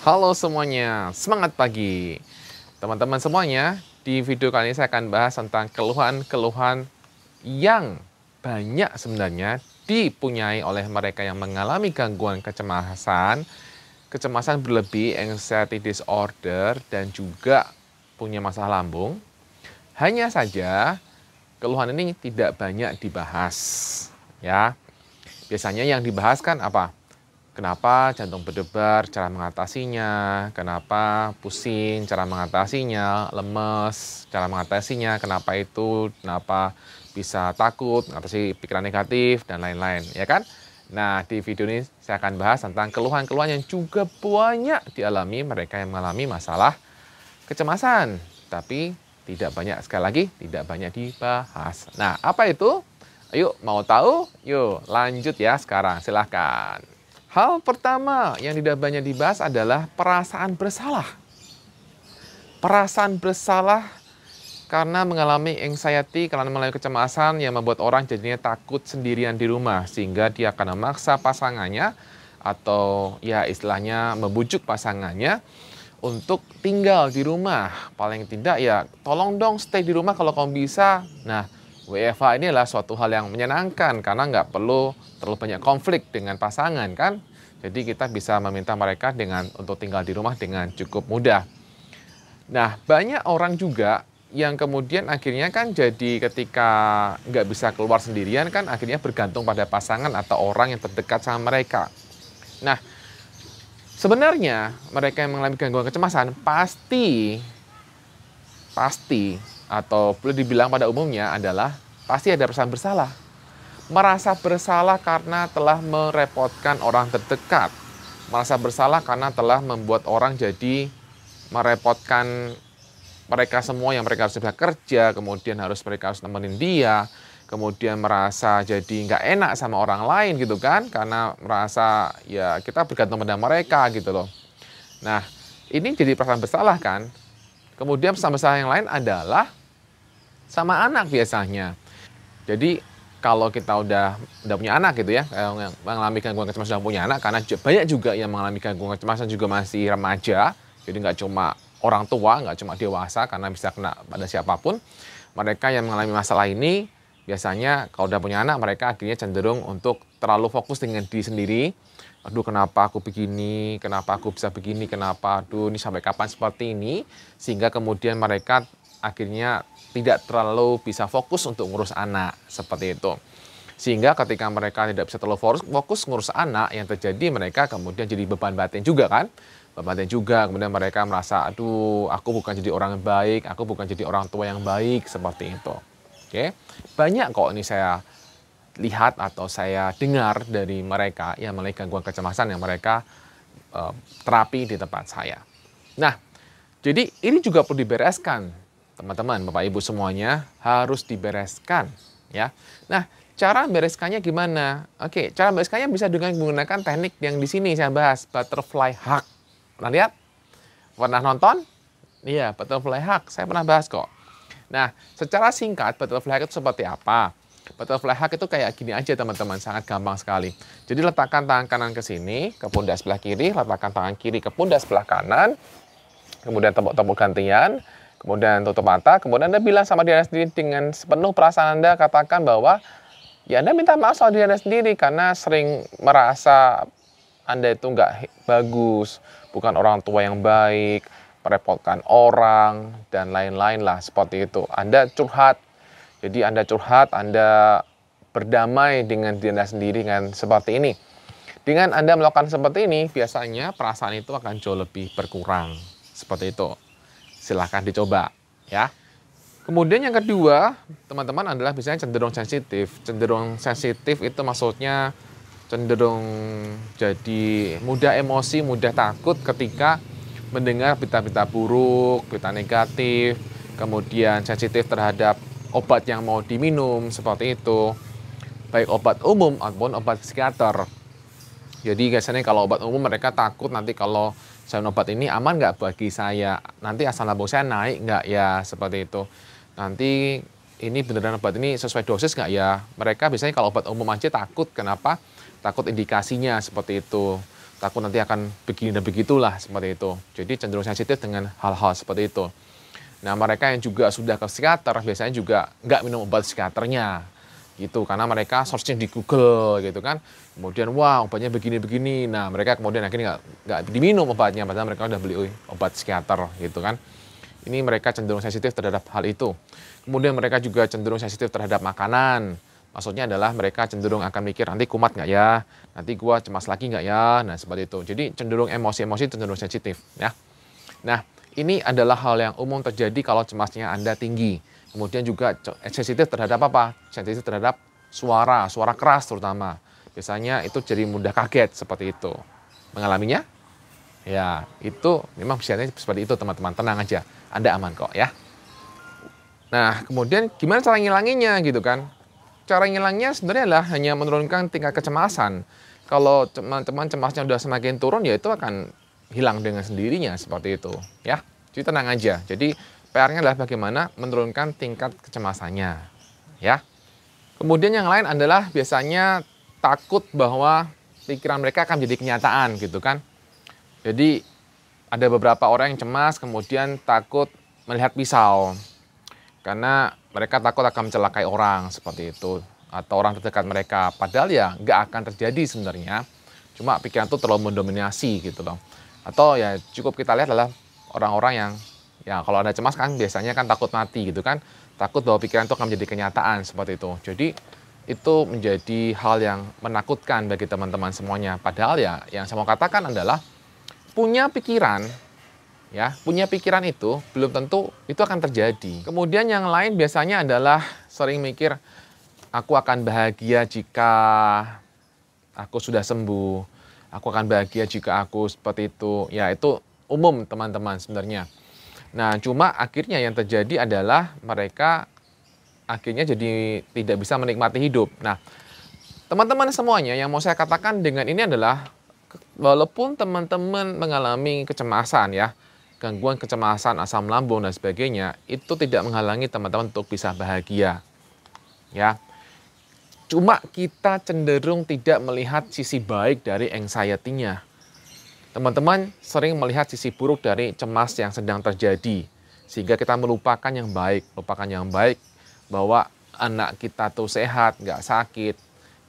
Halo semuanya, semangat pagi. Teman-teman semuanya, di video kali ini saya akan bahas tentang keluhan-keluhan yang banyak sebenarnya dipunyai oleh mereka yang mengalami gangguan kecemasan, kecemasan berlebih, anxiety disorder, dan juga punya masalah lambung. Hanya saja, keluhan ini tidak banyak dibahas, ya. Biasanya yang dibahas kan apa? Kenapa jantung berdebar, cara mengatasinya, kenapa pusing, cara mengatasinya, lemes, cara mengatasinya, kenapa itu, kenapa bisa takut, mengatasi pikiran negatif, dan lain-lain, ya kan? Nah, di video ini saya akan bahas tentang keluhan-keluhan yang juga banyak dialami mereka yang mengalami masalah kecemasan, tapi tidak banyak, sekali lagi, tidak banyak dibahas. Nah, apa itu? Ayo, mau tahu? Yuk, lanjut ya sekarang, silahkan. Hal pertama yang tidak banyak dibahas adalah perasaan bersalah. Perasaan bersalah karena mengalami anxiety, karena mengalami kecemasan yang membuat orang jadinya takut sendirian di rumah. Sehingga dia akan memaksa pasangannya atau ya istilahnya membujuk pasangannya untuk tinggal di rumah. Paling tidak ya tolong dong stay di rumah kalau kamu bisa. Nah, WFH ini adalah suatu hal yang menyenangkan karena nggak perlu terlalu banyak konflik dengan pasangan kan. Jadi kita bisa meminta mereka untuk tinggal di rumah dengan cukup mudah. Nah, banyak orang juga yang kemudian akhirnya kan jadi ketika nggak bisa keluar sendirian kan akhirnya bergantung pada pasangan atau orang yang terdekat sama mereka. Nah, sebenarnya mereka yang mengalami gangguan kecemasan pasti atau boleh dibilang pada umumnya adalah pasti ada perasaan bersalah. Merasa bersalah karena telah merepotkan orang terdekat. Merasa bersalah karena telah membuat orang jadi merepotkan mereka semua yang mereka harus bisa kerja, kemudian mereka harus nemenin dia, kemudian merasa jadi nggak enak sama orang lain gitu kan, karena merasa ya kita bergantung pada mereka gitu loh. Nah, ini jadi perasaan bersalah kan. Kemudian perasaan bersalah yang lain adalah sama anak biasanya. Jadi kalau kita udah punya anak gitu ya, yang mengalami gangguan kecemasan sudah punya anak, karena banyak juga yang mengalami gangguan kecemasan juga masih remaja, jadi nggak cuma orang tua, nggak cuma dewasa, karena bisa kena pada siapapun. Mereka yang mengalami masalah ini, biasanya kalau udah punya anak, mereka akhirnya cenderung untuk terlalu fokus dengan diri sendiri. Aduh, kenapa aku begini, kenapa aku bisa begini, kenapa, aduh ini sampai kapan seperti ini. Sehingga kemudian mereka akhirnya tidak terlalu bisa fokus untuk ngurus anak, seperti itu. Sehingga ketika mereka tidak bisa terlalu fokus ngurus anak, yang terjadi mereka kemudian jadi beban batin juga kan. Beban batin juga, kemudian mereka merasa, aduh aku bukan jadi orang yang baik, aku bukan jadi orang tua yang baik, seperti itu. Oke, banyak kok ini saya lihat atau saya dengar dari mereka yang memiliki gangguan kecemasan yang mereka terapi di tempat saya. Nah, jadi ini juga perlu dibereskan, teman-teman, Bapak Ibu semuanya harus dibereskan, ya. Nah, cara bereskannya gimana? Oke, cara bereskannya bisa dengan menggunakan teknik yang di sini saya bahas, butterfly hug. Pernah lihat? Pernah nonton? Iya, butterfly hug. Saya pernah bahas kok. Nah, secara singkat, butterfly hug itu seperti apa? Butterfly hug itu kayak gini aja teman-teman, sangat gampang sekali. Jadi letakkan tangan kanan ke sini, ke pundak sebelah kiri, letakkan tangan kiri ke pundak sebelah kanan, kemudian tepuk-tepuk gantian, kemudian tutup mata, kemudian Anda bilang sama diri Anda sendiri dengan sepenuh perasaan Anda, katakan bahwa ya Anda minta maaf sama diri Anda sendiri karena sering merasa Anda itu nggak bagus, bukan orang tua yang baik, merepotkan orang, dan lain-lain lah seperti itu. Anda curhat. Jadi Anda curhat, Anda berdamai dengan diri Anda sendiri dengan seperti ini. Dengan Anda melakukan seperti ini, biasanya perasaan itu akan jauh lebih berkurang. Seperti itu. Silahkan dicoba, ya. Kemudian yang kedua, teman-teman adalah biasanya cenderung sensitif. Cenderung sensitif itu maksudnya cenderung jadi mudah emosi, mudah takut ketika mendengar berita-berita buruk, berita negatif, kemudian sensitif terhadap obat yang mau diminum, seperti itu. Baik obat umum ataupun obat psikiater. Jadi biasanya kalau obat umum mereka takut nanti kalau saya obat ini aman nggak bagi saya, nanti asam lambung saya naik nggak ya, seperti itu. Nanti ini beneran obat ini sesuai dosis nggak ya. Mereka biasanya kalau obat umum aja takut, kenapa? Takut indikasinya seperti itu. takut nanti akan begini dan begitulah seperti itu. Jadi cenderung sensitif dengan hal-hal seperti itu. Nah, mereka yang juga sudah ke psikiater biasanya juga nggak minum obat psikiaternya gitu, karena mereka searching di Google gitu kan. Kemudian wah obatnya begini-begini. Nah, mereka kemudian akhirnya nggak diminum obatnya, padahal mereka udah beli obat psikiater gitu kan. Ini mereka cenderung sensitif terhadap hal itu. Kemudian mereka juga cenderung sensitif terhadap makanan. Maksudnya adalah mereka cenderung akan mikir nanti kumat nggak ya, nanti gua cemas lagi nggak ya, nah seperti itu. Jadi cenderung emosi-emosi cenderung sensitif ya. Nah, ini adalah hal yang umum terjadi kalau cemasnya Anda tinggi. Kemudian juga sensitif terhadap apa? Sensitif terhadap suara keras terutama. Biasanya itu jadi mudah kaget seperti itu. Mengalaminya? Ya, itu memang biasanya seperti itu teman-teman. Tenang aja, Anda aman kok ya. Nah, kemudian gimana cara ngilanginnya gitu kan? Cara ngilangnya sebenarnya adalah hanya menurunkan tingkat kecemasan. Kalau teman-teman cemasnya udah semakin turun, ya itu akan hilang dengan sendirinya seperti itu ya. Jadi tenang aja. Jadi PR-nya adalah bagaimana menurunkan tingkat kecemasannya ya. Kemudian yang lain adalah biasanya takut bahwa pikiran mereka akan menjadi kenyataan gitu kan. Jadi ada beberapa orang yang cemas kemudian takut melihat pisau karena mereka takut akan mencelakai orang seperti itu atau orang terdekat mereka. Padahal ya nggak akan terjadi sebenarnya. Cuma pikiran itu terlalu mendominasi gitu loh. Atau ya cukup kita lihat adalah orang-orang yang ya kalau ada cemas kan biasanya kan takut mati gitu kan. Takut bahwa pikiran itu akan menjadi kenyataan seperti itu. Jadi itu menjadi hal yang menakutkan bagi teman-teman semuanya. Padahal ya yang saya mau katakan adalah punya pikiran itu belum tentu itu akan terjadi. Kemudian yang lain biasanya adalah sering mikir aku akan bahagia jika aku sudah sembuh. Aku akan bahagia jika aku seperti itu. Ya itu umum teman-teman sebenarnya. Nah cuma akhirnya yang terjadi adalah mereka akhirnya jadi tidak bisa menikmati hidup. Nah teman-teman semuanya yang mau saya katakan dengan ini adalah walaupun teman-teman mengalami kecemasan ya, gangguan kecemasan, asam lambung dan sebagainya, itu tidak menghalangi teman-teman untuk bisa bahagia. Ya. Cuma kita cenderung tidak melihat sisi baik dari anxiety-nya. Teman-teman sering melihat sisi buruk dari cemas yang sedang terjadi. Sehingga kita melupakan yang baik. Lupakan yang baik bahwa anak kita tuh sehat, nggak sakit.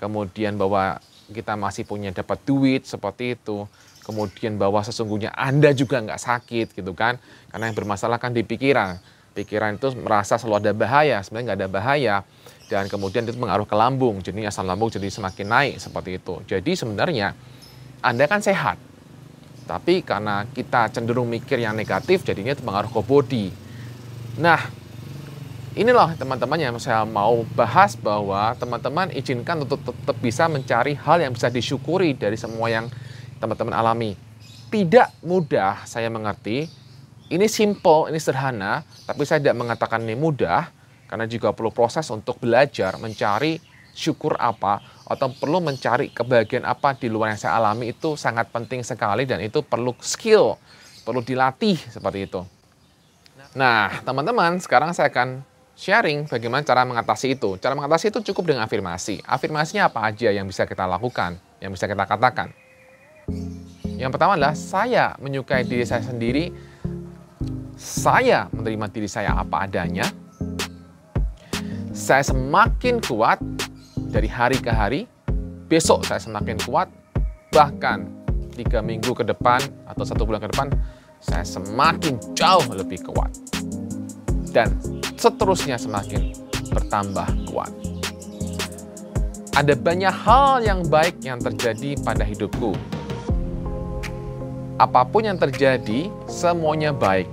Kemudian bahwa kita masih punya dapat duit seperti itu. Kemudian bahwa sesungguhnya Anda juga nggak sakit gitu kan. Karena yang bermasalah kan di pikiran. Pikiran itu merasa selalu ada bahaya, sebenarnya nggak ada bahaya. Dan kemudian itu mengaruh ke lambung, jadi asam lambung jadi semakin naik seperti itu. Jadi sebenarnya Anda kan sehat. Tapi karena kita cenderung mikir yang negatif, jadinya itu mengaruh ke body. Nah, inilah teman-teman yang saya mau bahas bahwa teman-teman izinkan untuk tetap bisa mencari hal yang bisa disyukuri dari semua yang teman-teman alami. Tidak mudah, saya mengerti. Ini simple, ini sederhana, tapi saya tidak mengatakan ini mudah, karena juga perlu proses untuk belajar, mencari syukur apa, atau perlu mencari kebahagiaan apa di luar yang saya alami itu sangat penting sekali dan itu perlu skill, perlu dilatih seperti itu. Nah, teman-teman, sekarang saya akan sharing bagaimana cara mengatasi itu. Cara mengatasi itu cukup dengan afirmasi. Afirmasinya apa aja yang bisa kita lakukan, yang bisa kita katakan. Yang pertama adalah saya menyukai diri saya sendiri, saya menerima diri saya apa adanya, saya semakin kuat dari hari ke hari, besok saya semakin kuat, bahkan 3 minggu ke depan atau 1 bulan ke depan, saya semakin jauh lebih kuat. Dan seterusnya semakin bertambah kuat. Ada banyak hal yang baik yang terjadi pada hidupku. Apapun yang terjadi, semuanya baik.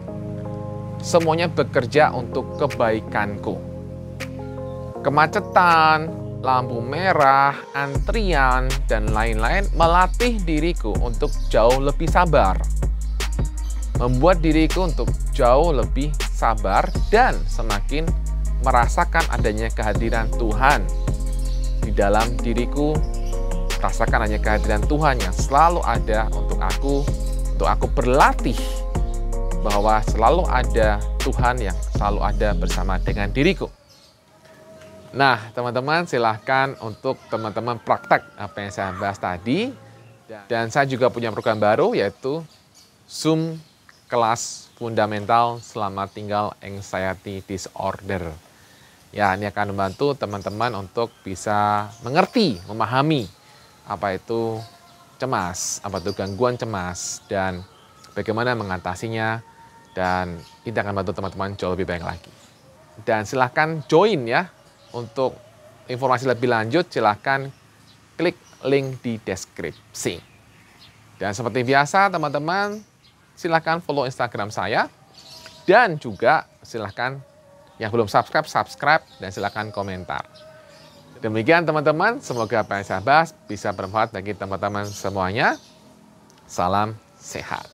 Semuanya bekerja untuk kebaikanku. Kemacetan, lampu merah, antrian, dan lain-lain melatih diriku untuk jauh lebih sabar. Membuat diriku untuk jauh lebih sabar dan semakin merasakan adanya kehadiran Tuhan di dalam diriku. Rasakan adanya kehadiran Tuhan yang selalu ada untuk aku berlatih bahwa selalu ada Tuhan yang selalu ada bersama dengan diriku. Nah, teman-teman silahkan untuk teman-teman praktek apa yang saya bahas tadi. Dan saya juga punya program baru yaitu Zoom kelas fundamental selamat tinggal anxiety disorder. Ya, ini akan membantu teman-teman untuk bisa mengerti, memahami apa itu cemas, apa itu gangguan cemas, dan bagaimana mengatasinya, dan ini akan membantu teman-teman jauh lebih baik lagi. Dan silahkan join ya, untuk informasi lebih lanjut silahkan klik link di deskripsi. Dan seperti biasa teman-teman, silahkan follow Instagram saya, dan juga silahkan yang belum subscribe, subscribe, dan silahkan komentar. Demikian teman-teman, semoga apa yang saya bahas bisa bermanfaat bagi teman-teman semuanya. Salam sehat.